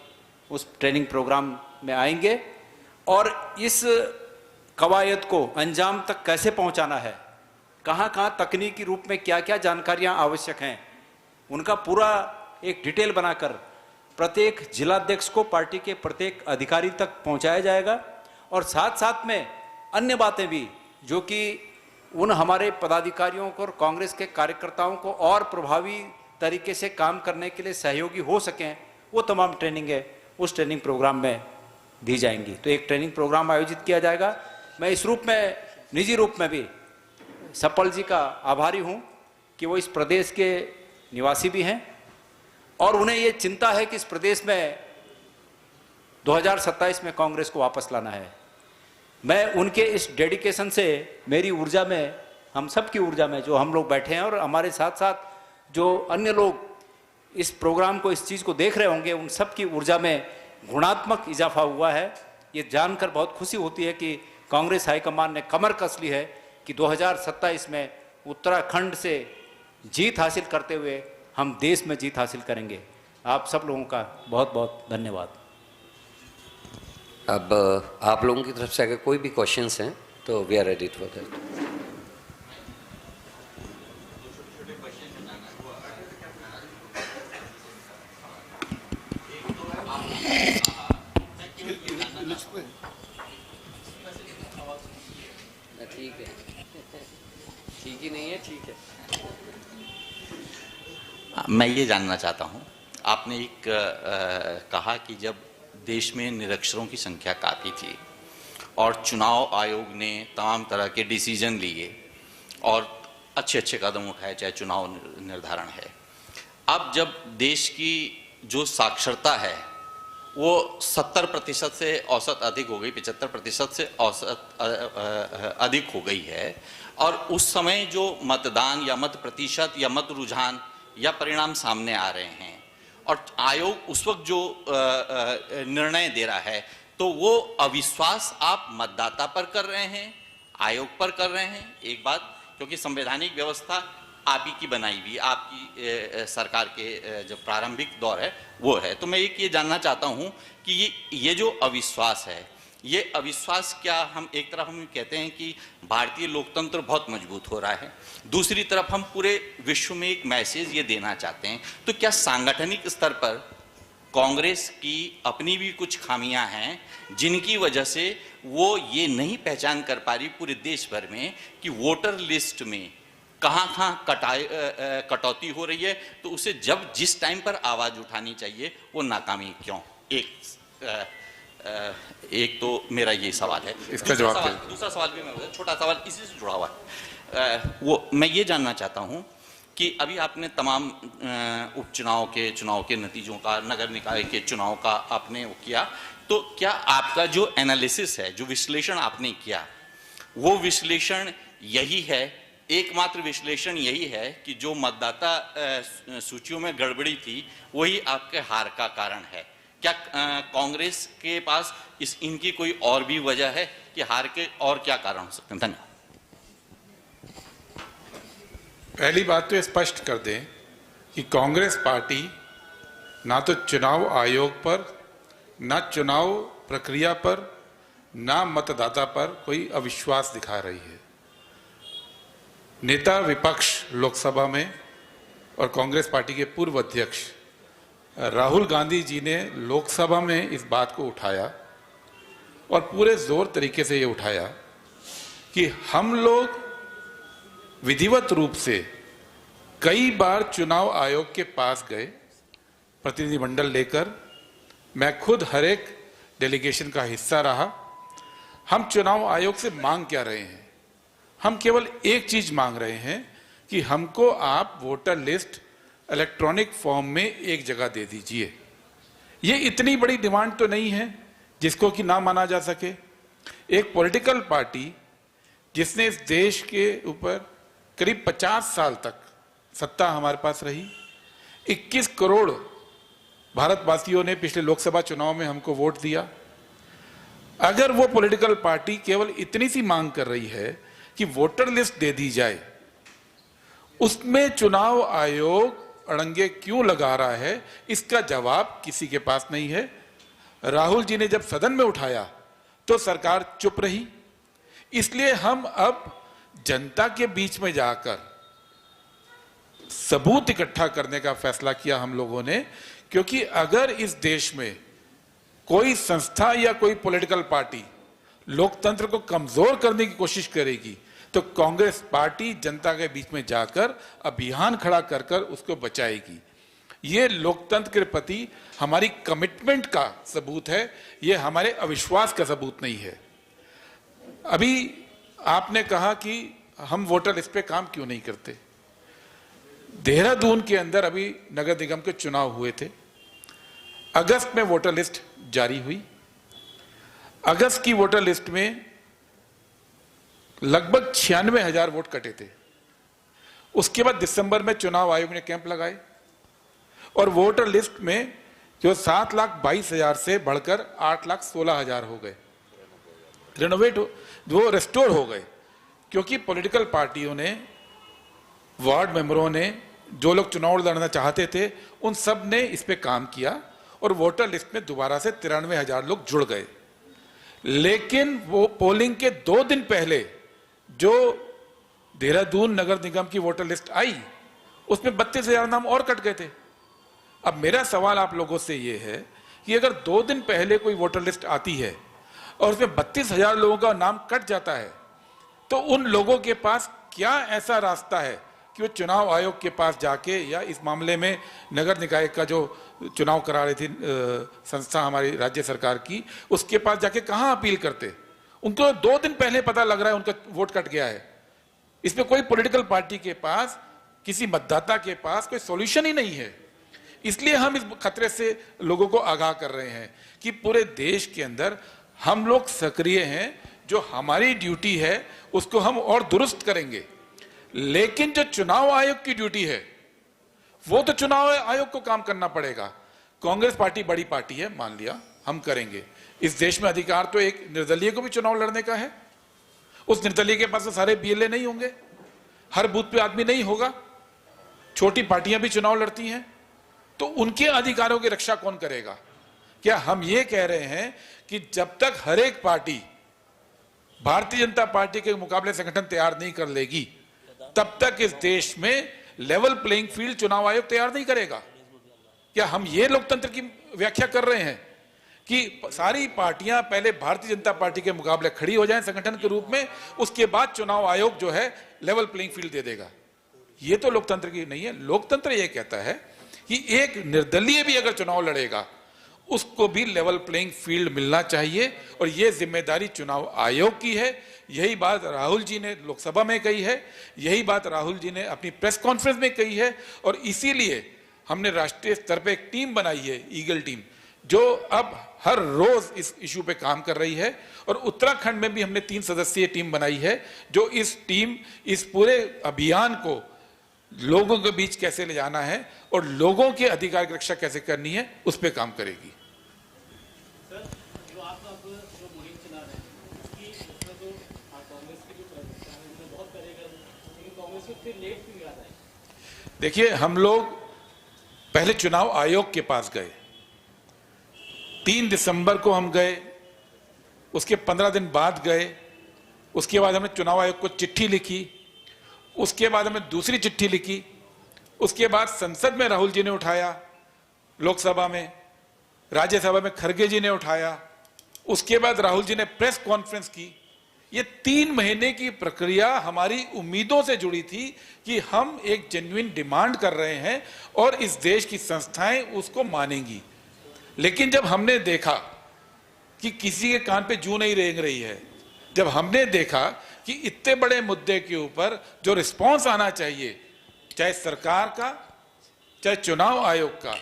उस ट्रेनिंग प्रोग्राम में आएंगे और इस कवायद को अंजाम तक कैसे पहुंचाना है, कहां कहां तकनीकी रूप में क्या क्या जानकारियां आवश्यक हैं, उनका पूरा एक डिटेल बनाकर प्रत्येक जिलाध्यक्ष को पार्टी के प्रत्येक अधिकारी तक पहुंचाया जाएगा। और साथ साथ में अन्य बातें भी जो कि उन हमारे पदाधिकारियों को और कांग्रेस के कार्यकर्ताओं को और प्रभावी तरीके से काम करने के लिए सहयोगी हो सकें, वो तमाम ट्रेनिंग है उस ट्रेनिंग प्रोग्राम में दी जाएंगी। तो एक ट्रेनिंग प्रोग्राम आयोजित किया जाएगा। मैं इस रूप में, निजी रूप में भी सप्पल जी का आभारी हूं कि वो इस प्रदेश के निवासी भी हैं और उन्हें ये चिंता है कि इस प्रदेश में 2027 में कांग्रेस को वापस लाना है। मैं उनके इस डेडिकेशन से, मेरी ऊर्जा में, हम सब की ऊर्जा में, जो हम लोग बैठे हैं और हमारे साथ साथ जो अन्य लोग इस प्रोग्राम को, इस चीज़ को देख रहे होंगे, उन सब की ऊर्जा में गुणात्मक इजाफा हुआ है। ये जानकर बहुत खुशी होती है कि कांग्रेस हाईकमान ने कमर कस ली है कि 2027 में उत्तराखंड से जीत हासिल करते हुए हम देश में जीत हासिल करेंगे। आप सब लोगों का बहुत बहुत धन्यवाद। अब आप लोगों की तरफ से अगर कोई भी क्वेश्चंस हैं तो we are ready for that. ठीक है, ठीक ही नहीं है, ठीक है। मैं ये जानना चाहता हूँ, आपने एक कहा कि जब देश में निरक्षरों की संख्या काफ़ी थी और चुनाव आयोग ने तमाम तरह के डिसीजन लिए और अच्छे अच्छे कदम उठाए, चाहे चुनाव निर्धारण है। अब जब देश की जो साक्षरता है वो 70% से औसत अधिक हो गई, 75% से औसत अधिक हो गई है, और उस समय जो मतदान या मत प्रतिशत या मत रुझान या परिणाम सामने आ रहे हैं और आयोग उस वक्त जो निर्णय दे रहा है, तो वो अविश्वास आप मतदाता पर कर रहे हैं, आयोग पर कर रहे हैं। एक बात, क्योंकि संवैधानिक व्यवस्था आप ही की बनाई हुई, आपकी सरकार के जो प्रारंभिक दौर है वो है। तो मैं एक ये जानना चाहता हूँ कि ये जो अविश्वास है, ये अविश्वास क्या, हम एक तरफ हम कहते हैं कि भारतीय लोकतंत्र बहुत मजबूत हो रहा है, दूसरी तरफ हम पूरे विश्व में एक मैसेज ये देना चाहते हैं, तो क्या सांगठनिक स्तर पर कांग्रेस की अपनी भी कुछ खामियां हैं जिनकी वजह से वो ये नहीं पहचान कर पा रही पूरे देश भर में कि वोटर लिस्ट में कहाँ कटौती हो रही है, तो उसे जब जिस टाइम पर आवाज उठानी चाहिए वो नाकामी क्यों? एक तो मेरा ये सवाल है। इसका जवाब दे। दूसरा सवाल भी मैं, छोटा सवाल इसी से जुड़ा हुआ है, वो मैं ये जानना चाहता हूँ कि अभी आपने तमाम उपचुनाव के नतीजों का, नगर निकाय के चुनाव का आपने वो किया, तो क्या आपका जो एनालिसिस है, जो विश्लेषण आपने किया, वो विश्लेषण यही है, एकमात्र विश्लेषण यही है कि जो मतदाता सूचियों में गड़बड़ी थी वही आपके हार का कारण है? क्या कांग्रेस के पास इनकी कोई और भी वजह है कि हार के और क्या कारण हो सकते हैं? धन्यवाद। पहली बात तो स्पष्ट कर दें कि कांग्रेस पार्टी ना तो चुनाव आयोग पर, ना चुनाव प्रक्रिया पर, ना मतदाता पर कोई अविश्वास दिखा रही है। नेता विपक्ष लोकसभा में और कांग्रेस पार्टी के पूर्व अध्यक्ष राहुल गांधी जी ने लोकसभा में इस बात को उठाया और पूरे जोर तरीके से ये उठाया कि हम लोग विधिवत रूप से कई बार चुनाव आयोग के पास गए प्रतिनिधिमंडल लेकर, मैं खुद हर एक डेलीगेशन का हिस्सा रहा। हम चुनाव आयोग से मांग क्या रहे हैं? हम केवल एक चीज मांग रहे हैं कि हमको आप वोटर लिस्ट इलेक्ट्रॉनिक फॉर्म में एक जगह दे दीजिए। ये इतनी बड़ी डिमांड तो नहीं है जिसको कि ना माना जा सके। एक पॉलिटिकल पार्टी जिसने इस देश के ऊपर करीब 50 साल तक सत्ता हमारे पास रही, 21 करोड़ भारतवासियों ने पिछले लोकसभा चुनाव में हमको वोट दिया। अगर वो पॉलिटिकल पार्टी केवल इतनी सी मांग कर रही है कि वोटर लिस्ट दे दी जाए, उसमें चुनाव आयोग अड़ंगे क्यों लगा रहा है, इसका जवाब किसी के पास नहीं है। राहुल जी ने जब सदन में उठाया तो सरकार चुप रही। इसलिए हम अब जनता के बीच में जाकर सबूत इकट्ठा करने का फैसला किया हम लोगों ने, क्योंकि अगर इस देश में कोई संस्था या कोई पॉलिटिकल पार्टी लोकतंत्र को कमजोर करने की कोशिश करेगी तो कांग्रेस पार्टी जनता के बीच में जाकर अभियान खड़ा कर कर उसको बचाएगी। ये लोकतंत्र के प्रति हमारी कमिटमेंट का सबूत है, ये हमारे अविश्वास का सबूत नहीं है। अभी आपने कहा कि हम वोटर लिस्ट पे काम क्यों नहीं करते। देहरादून के अंदर अभी नगर निगम के चुनाव हुए थे। अगस्त में वोटर लिस्ट जारी हुई। अगस्त की वोटर लिस्ट में लगभग 96,000 वोट कटे थे। उसके बाद दिसंबर में चुनाव आयोग ने कैंप लगाए और वोटर लिस्ट में जो 7,22,000 से बढ़कर 8,16,000 हो गए, रिनोवेट वो रेस्टोर हो गए, क्योंकि पॉलिटिकल पार्टियों ने, वार्ड मेंबरों ने, जो लोग चुनाव लड़ना चाहते थे, उन सब ने इस पे काम किया और वोटर लिस्ट में दोबारा से 93,000 लोग जुड़ गए। लेकिन वो पोलिंग के 2 दिन पहले जो देहरादून नगर निगम की वोटर लिस्ट आई, उसमें 32,000 नाम और कट गए थे। अब मेरा सवाल आप लोगों से ये है कि अगर 2 दिन पहले कोई वोटर लिस्ट आती है और उसमें 32,000 लोगों का नाम कट जाता है, तो उन लोगों के पास क्या ऐसा रास्ता है कि वो चुनाव आयोग के पास जाके, या इस मामले में नगर निकाय का जो चुनाव करा रही थी संस्था हमारी राज्य सरकार की, उसके पास जाके कहां अपील करते? उनको 2 दिन पहले पता लग रहा है उनका वोट कट गया है। इसमें कोई पॉलिटिकल पार्टी के पास, किसी मतदाता के पास कोई सॉल्यूशन ही नहीं है। इसलिए हम इस खतरे से लोगों को आगाह कर रहे हैं कि पूरे देश के अंदर हम लोग सक्रिय हैं, जो हमारी ड्यूटी है उसको हम और दुरुस्त करेंगे। लेकिन जो चुनाव आयोग की ड्यूटी है वो तो चुनाव आयोग को काम करना पड़ेगा। कांग्रेस पार्टी बड़ी पार्टी है, मान लिया, हम करेंगे। इस देश में अधिकार तो एक निर्दलीय को भी चुनाव लड़ने का है। उस निर्दलीय के पास तो सारे बीएलए नहीं होंगे, हर बूथ पे आदमी नहीं होगा, छोटी पार्टियां भी चुनाव लड़ती हैं, तो उनके अधिकारों की रक्षा कौन करेगा? क्या हम ये कह रहे हैं कि जब तक हर एक पार्टी भारतीय जनता पार्टी के मुकाबले संगठन तैयार नहीं कर लेगी, तब तक इस देश में लेवल प्लेइंग फील्ड चुनाव आयोग तैयार नहीं करेगा? क्या हम ये लोकतंत्र की व्याख्या कर रहे हैं कि सारी पार्टियां पहले भारतीय जनता पार्टी के मुकाबले खड़ी हो जाएं संगठन के रूप में, उसके बाद चुनाव आयोग जो है लेवल प्लेइंग फील्ड दे देगा? ये तो लोकतंत्र की नहीं है। लोकतंत्र ये कहता है कि एक निर्दलीय भी अगर चुनाव लड़ेगा उसको भी लेवल प्लेइंग फील्ड मिलना चाहिए, और ये जिम्मेदारी चुनाव आयोग की है। यही बात राहुल जी ने लोकसभा में कही है, यही बात राहुल जी ने अपनी प्रेस कॉन्फ्रेंस में कही है, और इसीलिए हमने राष्ट्रीय स्तर पे एक टीम बनाई है, ईगल टीम, जो अब हर रोज इस इशू पे काम कर रही है। और उत्तराखंड में भी हमने 3 सदस्यीय टीम बनाई है, जो इस टीम इस पूरे अभियान को लोगों के बीच कैसे ले जाना है और लोगों के अधिकार की रक्षा कैसे करनी है, उस पर काम करेगी। देखिए, हम लोग पहले चुनाव आयोग के पास गए, 3 दिसंबर को हम गए, उसके 15 दिन बाद गए, उसके बाद हमने चुनाव आयोग को चिट्ठी लिखी, उसके बाद हमने दूसरी चिट्ठी लिखी, उसके बाद संसद में राहुल जी ने उठाया, लोकसभा में, राज्यसभा में खड़गे जी ने उठाया, उसके बाद राहुल जी ने प्रेस कॉन्फ्रेंस की। ये 3 महीने की प्रक्रिया हमारी उम्मीदों से जुड़ी थी कि हम एक जेन्युइन डिमांड कर रहे हैं और इस देश की संस्थाएं उसको मानेंगी। लेकिन जब हमने देखा कि किसी के कान पे जूं नहीं रेंग रही है, जब हमने देखा कि इतने बड़े मुद्दे के ऊपर जो रिस्पॉन्स आना चाहिए, चाहे सरकार का चाहे चुनाव आयोग का,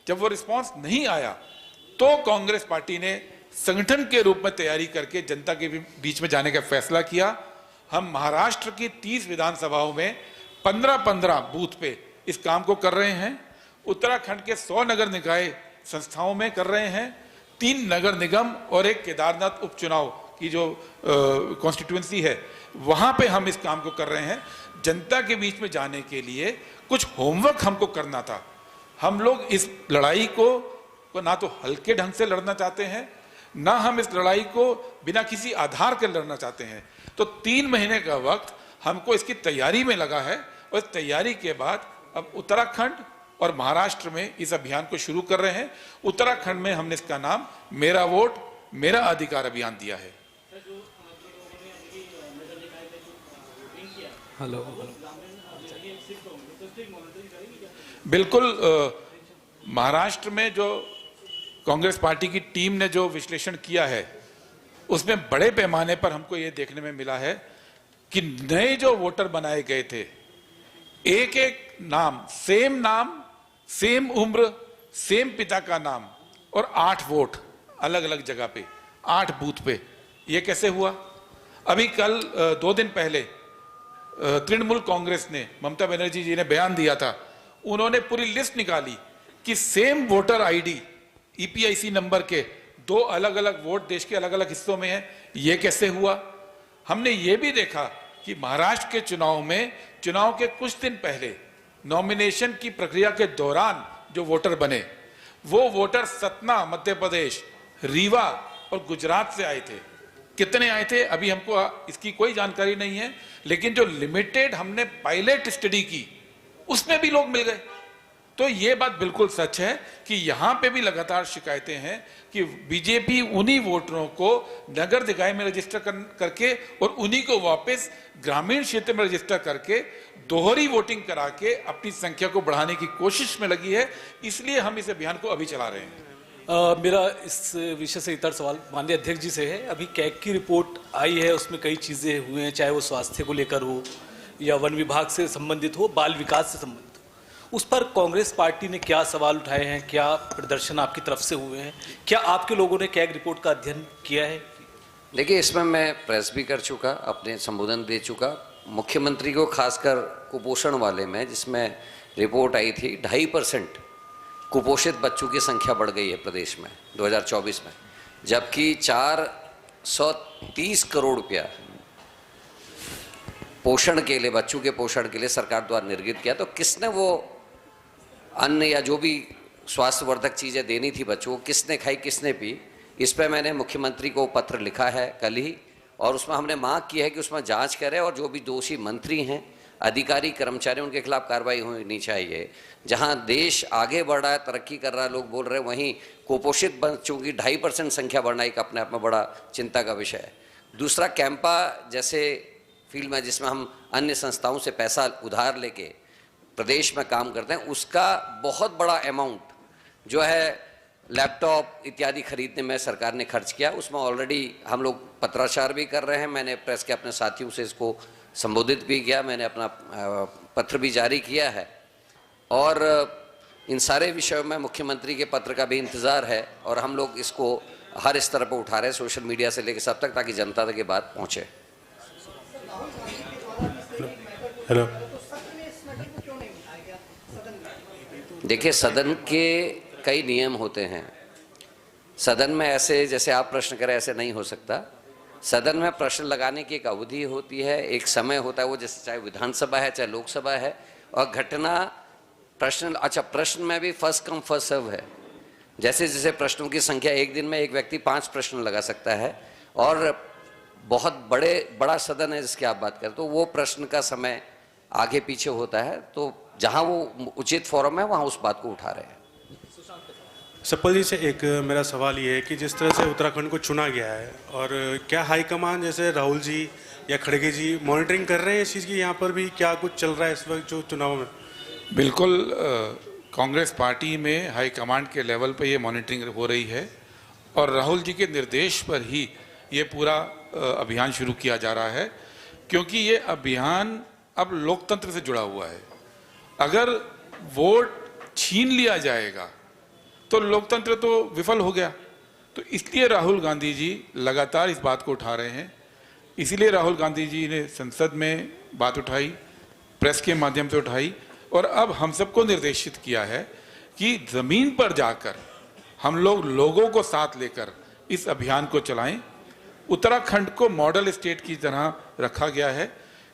जब वो रिस्पॉन्स नहीं आया, तो कांग्रेस पार्टी ने संगठन के रूप में तैयारी करके जनता के बीच में जाने का फैसला किया। हम महाराष्ट्र की 30 विधानसभाओं में 15-15 बूथ पे इस काम को कर रहे हैं। उत्तराखंड के 100 नगर निकाय संस्थाओं में कर रहे हैं। 3 नगर निगम और एक केदारनाथ उपचुनाव की जो कॉन्स्टिट्यूएंसी है, वहां पे हम इस काम को कर रहे हैं। जनता के बीच में जाने के लिए कुछ होमवर्क हमको करना था। हम लोग इस लड़ाई को ना तो हल्के ढंग से लड़ना चाहते हैं, ना हम इस लड़ाई को बिना किसी आधार के लड़ना चाहते हैं। तो 3 महीने का वक्त हमको इसकी तैयारी में लगा है और इस तैयारी के बाद अब उत्तराखंड और महाराष्ट्र में इस अभियान को शुरू कर रहे हैं। उत्तराखंड में हमने इसका नाम मेरा वोट मेरा अधिकार अभियान दिया है। हेलो, बिल्कुल, महाराष्ट्र में जो कांग्रेस पार्टी की टीम ने जो विश्लेषण किया है, उसमें बड़े पैमाने पर हमको ये देखने में मिला है कि नए जो वोटर बनाए गए थे, एक एक नाम, सेम उम्र, सेम पिता का नाम और 8 वोट अलग अलग जगह पे, 8 बूथ पे। ये कैसे हुआ? अभी कल 2 दिन पहले तृणमूल कांग्रेस ने, ममता बनर्जी जी ने बयान दिया था, उन्होंने पूरी लिस्ट निकाली कि same voter ID, EPIC number के 2 अलग अलग वोट देश के अलग अलग हिस्सों में हैं। ये कैसे हुआ? हमने ये भी देखा कि महाराष्ट्र के चुनाव में, चुनाव के कुछ दिन पहले नॉमिनेशन की प्रक्रिया के दौरान जो वोटर बने, वो वोटर सतना मध्य प्रदेश, रीवा और गुजरात से आए थे। कितने आए थे अभी हमको इसकी कोई जानकारी नहीं है, लेकिन जो लिमिटेड हमने पायलट स्टडी की, उसमें भी लोग मिल गए। तो ये बात बिल्कुल सच है कि यहां पे भी लगातार शिकायतें हैं कि बीजेपी उन्हीं वोटरों को नगर निकाय में रजिस्टर करके और उन्हीं को वापस ग्रामीण क्षेत्र में रजिस्टर करके दोहरी वोटिंग करा के अपनी संख्या को बढ़ाने की कोशिश में लगी है। इसलिए हम इस अभियान को अभी चला रहे हैं। मेरा इस विषय से इतर सवाल माननीय अध्यक्ष जी से है। अभी कैग की रिपोर्ट आई है, उसमें कई चीज़ें हुई हैं, चाहे वो स्वास्थ्य को लेकर हो या वन विभाग से संबंधित हो, बाल विकास से संबंधित हो। उस पर कांग्रेस पार्टी ने क्या सवाल उठाए हैं, क्या प्रदर्शन आपकी तरफ से हुए हैं, क्या आपके लोगों ने कैग रिपोर्ट का अध्ययन किया है? देखिए, इसमें मैं प्रेस भी कर चुका, अपने संबोधन दे चुका। मुख्यमंत्री को खासकर कुपोषण वाले में, जिसमें रिपोर्ट आई थी 2.5% कुपोषित बच्चों की संख्या बढ़ गई है प्रदेश में 2024 में, जबकि 430 करोड़ रुपया पोषण के लिए, बच्चों के पोषण के लिए सरकार द्वारा निर्गत किया। तो किसने वो अन्न या जो भी स्वास्थ्यवर्धक चीज़ें देनी थी बच्चों को, किसने खाई, किसने पी? इस पर मैंने मुख्यमंत्री को पत्र लिखा है कल ही, और उसमें हमने मांग की है कि उसमें जांच करें और जो भी दोषी मंत्री हैं, अधिकारी, कर्मचारी, उनके खिलाफ कार्रवाई होनी चाहिए। जहां देश आगे बढ़ रहा है, तरक्की कर रहा है, लोग बोल रहे हैं, वहीं कुपोषित बच्चों की 2.5% संख्या बढ़ना एक अपने आप में बड़ा चिंता का विषय है। दूसरा, कैंपा जैसे फील्ड में जिसमें हम अन्य संस्थाओं से पैसा उधार लेके प्रदेश में काम करते हैं, उसका बहुत बड़ा अमाउंट जो है लैपटॉप इत्यादि खरीदने में सरकार ने खर्च किया। उसमें ऑलरेडी हम लोग पत्राचार भी कर रहे हैं। मैंने प्रेस के अपने साथियों से इसको संबोधित भी किया, मैंने अपना पत्र भी जारी किया है, और इन सारे विषयों में मुख्यमंत्री के पत्र का भी इंतज़ार है, और हम लोग इसको हर स्तर पर उठा रहे हैं, सोशल मीडिया से लेकर सब तक, ताकि जनता तक ये बात पहुँचे। हेलो, देखिए, सदन के कई नियम होते हैं। सदन में ऐसे जैसे आप प्रश्न करें ऐसे नहीं हो सकता। सदन में प्रश्न लगाने की एक अवधि होती है, एक समय होता है, वो जैसे चाहे विधानसभा है चाहे लोकसभा है, और घटना प्रश्न, अच्छा, प्रश्न में भी फर्स्ट कम फर्स्ट सर्व है। जैसे जैसे प्रश्नों की संख्या, एक दिन में एक व्यक्ति 5 प्रश्न लगा सकता है, और बहुत बड़ा सदन है जिसकी आप बात करें, तो वो प्रश्न का समय आगे पीछे होता है। तो जहां वो उचित फोरम है वहां उस बात को उठा रहे हैं। सप्पल जी से एक मेरा सवाल ये है कि जिस तरह से उत्तराखंड को चुना गया है, और क्या हाईकमान जैसे राहुल जी या खड़गे जी मॉनिटरिंग कर रहे हैं इस चीज़ की, यहाँ पर भी क्या कुछ चल रहा है इस वक्त जो चुनाव में? बिल्कुल, कांग्रेस पार्टी में हाईकमांड के लेवल पे ये मॉनिटरिंग हो रही है और राहुल जी के निर्देश पर ही ये पूरा अभियान शुरू किया जा रहा है, क्योंकि ये अभियान अब लोकतंत्र से जुड़ा हुआ है। अगर वोट छीन लिया जाएगा तो लोकतंत्र तो विफल हो गया। तो इसलिए राहुल गांधी जी लगातार इस बात को उठा रहे हैं। इसीलिए राहुल गांधी जी ने संसद में बात उठाई, प्रेस के माध्यम से उठाई, और अब हम सबको निर्देशित किया है कि जमीन पर जाकर हम लोग लोगों को साथ लेकर इस अभियान को चलाएं। उत्तराखंड को मॉडल स्टेट की तरह रखा गया है,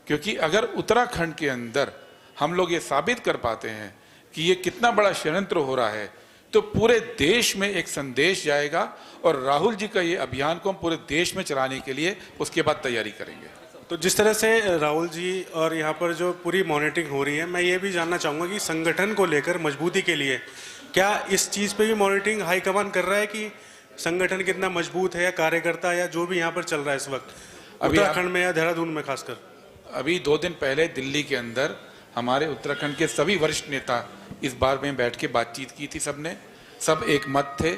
क्योंकि अगर उत्तराखंड के अंदर हम लोग ये साबित कर पाते हैं कि ये कितना बड़ा षड्यंत्र हो रहा है, तो पूरे देश में एक संदेश जाएगा और राहुल जी का ये अभियान को हम पूरे देश में चलाने के लिए उसके बाद तैयारी करेंगे। तो जिस तरह से राहुल जी और यहाँ पर जो पूरी मॉनिटरिंग हो रही है, मैं ये भी जानना चाहूँगा कि संगठन को लेकर मजबूती के लिए क्या इस चीज़ पे भी मॉनिटरिंग हाईकमान कर रहा है कि संगठन कितना मजबूत है, या कार्यकर्ता या जो भी यहाँ पर चल रहा है इस वक्त उत्तराखंड में या देहरादून में खासकर? अभी 2 दिन पहले दिल्ली के अंदर हमारे उत्तराखंड के सभी वरिष्ठ नेता इस बार में बैठ के बातचीत की थी, सब एक मत थे।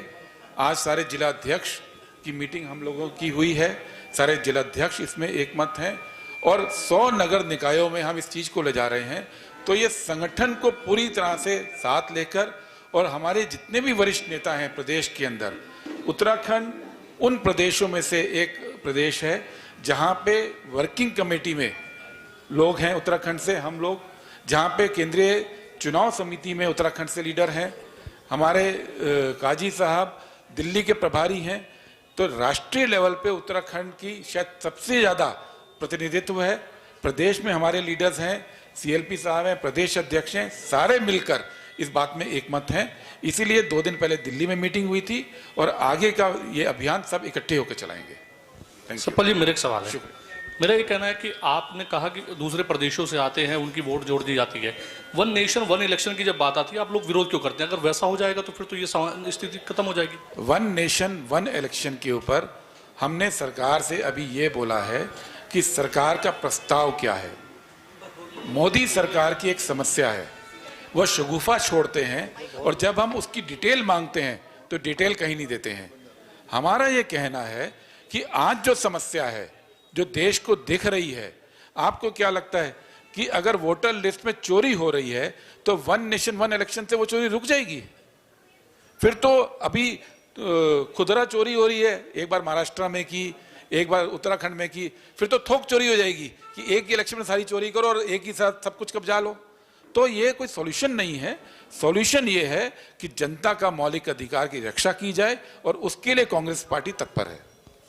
आज सारे जिलाध्यक्ष की मीटिंग हम लोगों की हुई है, सारे जिलाध्यक्ष इसमें एक मत हैं और 100 नगर निकायों में हम इस चीज को ले जा रहे हैं। तो ये संगठन को पूरी तरह से साथ लेकर, और हमारे जितने भी वरिष्ठ नेता हैं प्रदेश के अंदर, उत्तराखंड उन प्रदेशों में से एक प्रदेश है जहां पे वर्किंग कमेटी में लोग हैं उत्तराखंड से, हम लोग जहां पे केंद्रीय चुनाव समिति में उत्तराखंड से लीडर हैं, हमारे काजी साहब दिल्ली के प्रभारी हैं। तो राष्ट्रीय लेवल पे उत्तराखंड की शायद सबसे ज़्यादा प्रतिनिधित्व है। प्रदेश में हमारे लीडर्स हैं, सीएलपी साहब हैं, प्रदेश अध्यक्ष हैं, सारे मिलकर इस बात में एक मत हैं। इसीलिए 2 दिन पहले दिल्ली में मीटिंग हुई थी और आगे का ये अभियान सब इकट्ठे होकर चलाएंगे। सप्पल जी, मेरा एक सवाल है। मेरा ये कहना है कि आपने कहा कि दूसरे प्रदेशों से आते हैं, उनकी वोट जोड़ दी जाती है। 1 नेशन 1 इलेक्शन की जब बात आती है, आप लोग विरोध क्यों करते हैं? अगर वैसा हो जाएगा तो फिर तो ये स्थिति खत्म हो जाएगी। 1 नेशन 1 इलेक्शन के ऊपर हमने सरकार से अभी ये बोला है कि सरकार का प्रस्ताव क्या है। मोदी सरकार की एक समस्या है, वह शगुफा छोड़ते हैं और जब हम उसकी डिटेल मांगते हैं तो डिटेल कहीं नहीं देते हैं। हमारा ये कहना है कि आज जो समस्या है, जो देश को दिख रही है, आपको क्या लगता है कि अगर वोटर लिस्ट में चोरी हो रही है तो 1 नेशन 1 इलेक्शन से वो चोरी रुक जाएगी? फिर तो अभी खुदरा चोरी हो रही है, एक बार महाराष्ट्र में की, एक बार उत्तराखंड में की, फिर तो थोक चोरी हो जाएगी कि एक ही इलेक्शन में सारी चोरी करो और एक ही साथ सब कुछ कब्जा लो। तो ये कोई सॉल्यूशन नहीं है। सॉल्यूशन ये है कि जनता का मौलिक अधिकार की रक्षा की जाए और उसके लिए कांग्रेस पार्टी तत्पर है।